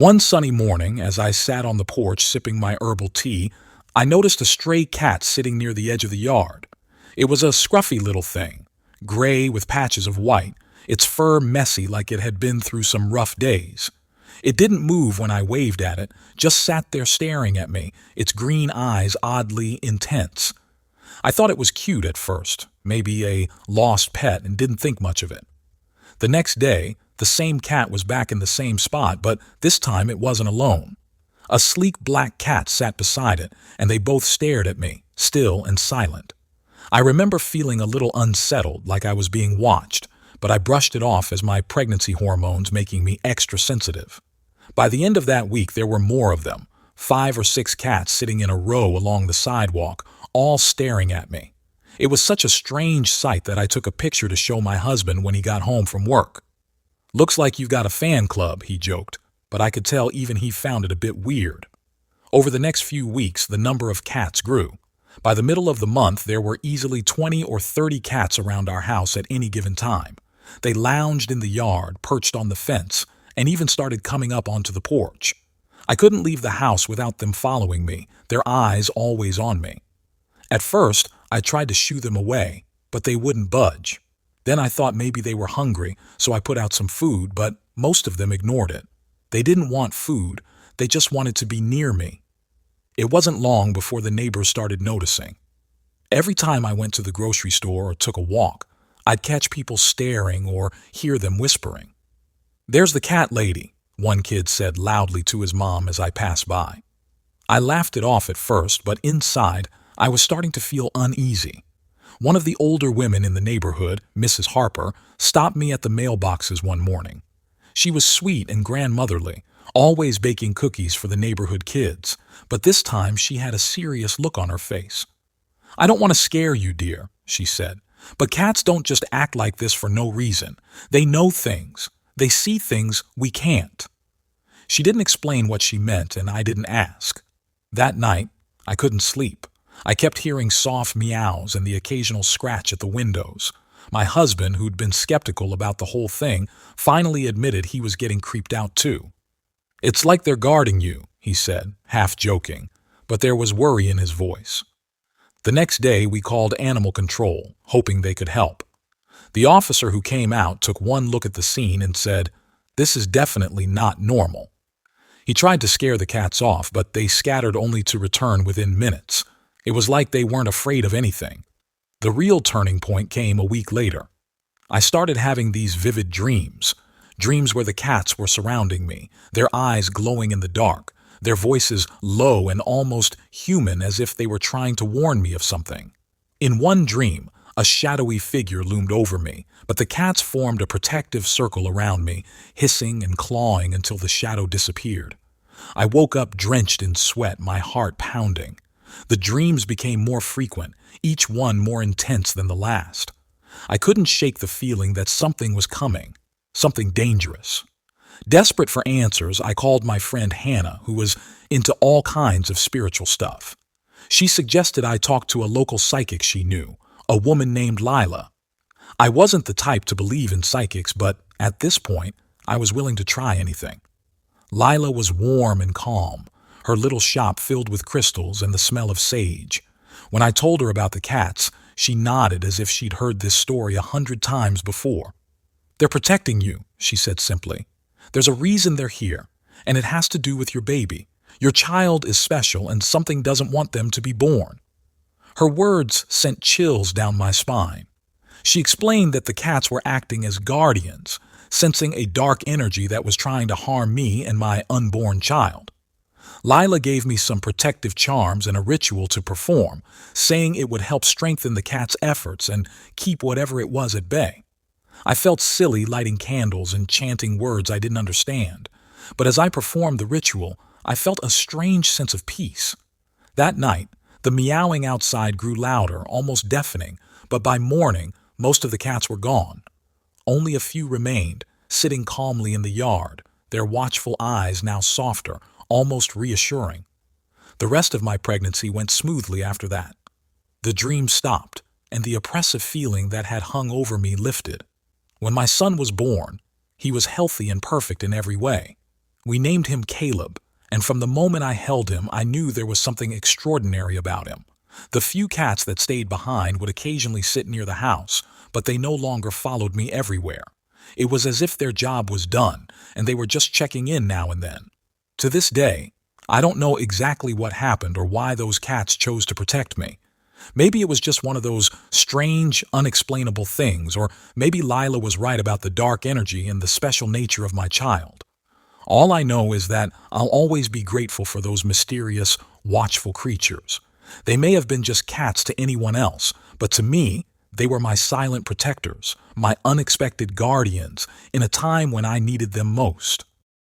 One sunny morning, as I sat on the porch sipping my herbal tea, I noticed a stray cat sitting near the edge of the yard. It was a scruffy little thing, gray with patches of white, its fur messy like it had been through some rough days. It didn't move when I waved at it, just sat there staring at me, its green eyes oddly intense. I thought it was cute at first, maybe a lost pet, and didn't think much of it. The next day, the same cat was back in the same spot, but this time it wasn't alone. A sleek black cat sat beside it, and they both stared at me, still and silent. I remember feeling a little unsettled, like I was being watched, but I brushed it off as my pregnancy hormones making me extra sensitive. By the end of that week, there were more of them, 5 or 6 cats sitting in a row along the sidewalk, all staring at me. It was such a strange sight that I took a picture to show my husband when he got home from work. "Looks like you've got a fan club," he joked, but I could tell even he found it a bit weird. Over the next few weeks, the number of cats grew. By the middle of the month, there were easily 20 or 30 cats around our house at any given time. They lounged in the yard, perched on the fence, and even started coming up onto the porch. I couldn't leave the house without them following me, their eyes always on me. At first, I tried to shoo them away, but they wouldn't budge. Then I thought maybe they were hungry, so I put out some food, but most of them ignored it. They didn't want food, they just wanted to be near me. It wasn't long before the neighbors started noticing. Every time I went to the grocery store or took a walk, I'd catch people staring or hear them whispering. "There's the cat lady," one kid said loudly to his mom as I passed by. I laughed it off at first, but inside, I was starting to feel uneasy. One of the older women in the neighborhood, Mrs. Harper, stopped me at the mailboxes one morning. She was sweet and grandmotherly, always baking cookies for the neighborhood kids, but this time she had a serious look on her face. "I don't want to scare you, dear," she said, "but cats don't just act like this for no reason. They know things. They see things we can't." She didn't explain what she meant, and I didn't ask. That night, I couldn't sleep. I kept hearing soft meows and the occasional scratch at the windows. My husband, who'd been skeptical about the whole thing, finally admitted he was getting creeped out too. "It's like they're guarding you," he said, half joking, but there was worry in his voice. The next day, we called animal control, hoping they could help. The officer who came out took one look at the scene and said, "This is definitely not normal." He tried to scare the cats off, but they scattered only to return within minutes. It was like they weren't afraid of anything. The real turning point came a week later. I started having these vivid dreams where the cats were surrounding me, their eyes glowing in the dark, their voices low and almost human as if they were trying to warn me of something. In one dream, a shadowy figure loomed over me, but the cats formed a protective circle around me, hissing and clawing until the shadow disappeared. I woke up drenched in sweat, my heart pounding. The dreams became more frequent, each one more intense than the last. I couldn't shake the feeling that something was coming, something dangerous. Desperate for answers, I called my friend Hannah, who was into all kinds of spiritual stuff. She suggested I talk to a local psychic she knew, a woman named Lila. I wasn't the type to believe in psychics, but at this point, I was willing to try anything. Lila was warm and calm, her little shop filled with crystals and the smell of sage. When I told her about the cats, she nodded as if she'd heard this story 100 times before. "They're protecting you," she said simply. "There's a reason they're here, and it has to do with your baby. Your child is special, and something doesn't want them to be born." Her words sent chills down my spine. She explained that the cats were acting as guardians, sensing a dark energy that was trying to harm me and my unborn child. Lila gave me some protective charms and a ritual to perform, saying it would help strengthen the cat's efforts and keep whatever it was at bay. I felt silly lighting candles and chanting words I didn't understand, but as I performed the ritual, I felt a strange sense of peace. That night, the meowing outside grew louder, almost deafening, but by morning, most of the cats were gone. Only a few remained, sitting calmly in the yard, their watchful eyes now softer, almost reassuring. The rest of my pregnancy went smoothly after that. The dream stopped, and the oppressive feeling that had hung over me lifted. When my son was born, he was healthy and perfect in every way. We named him Caleb, and from the moment I held him, I knew there was something extraordinary about him. The few cats that stayed behind would occasionally sit near the house, but they no longer followed me everywhere. It was as if their job was done, and they were just checking in now and then. To this day, I don't know exactly what happened or why those cats chose to protect me. Maybe it was just one of those strange, unexplainable things, or maybe Lila was right about the dark energy and the special nature of my child. All I know is that I'll always be grateful for those mysterious, watchful creatures. They may have been just cats to anyone else, but to me, they were my silent protectors, my unexpected guardians, in a time when I needed them most.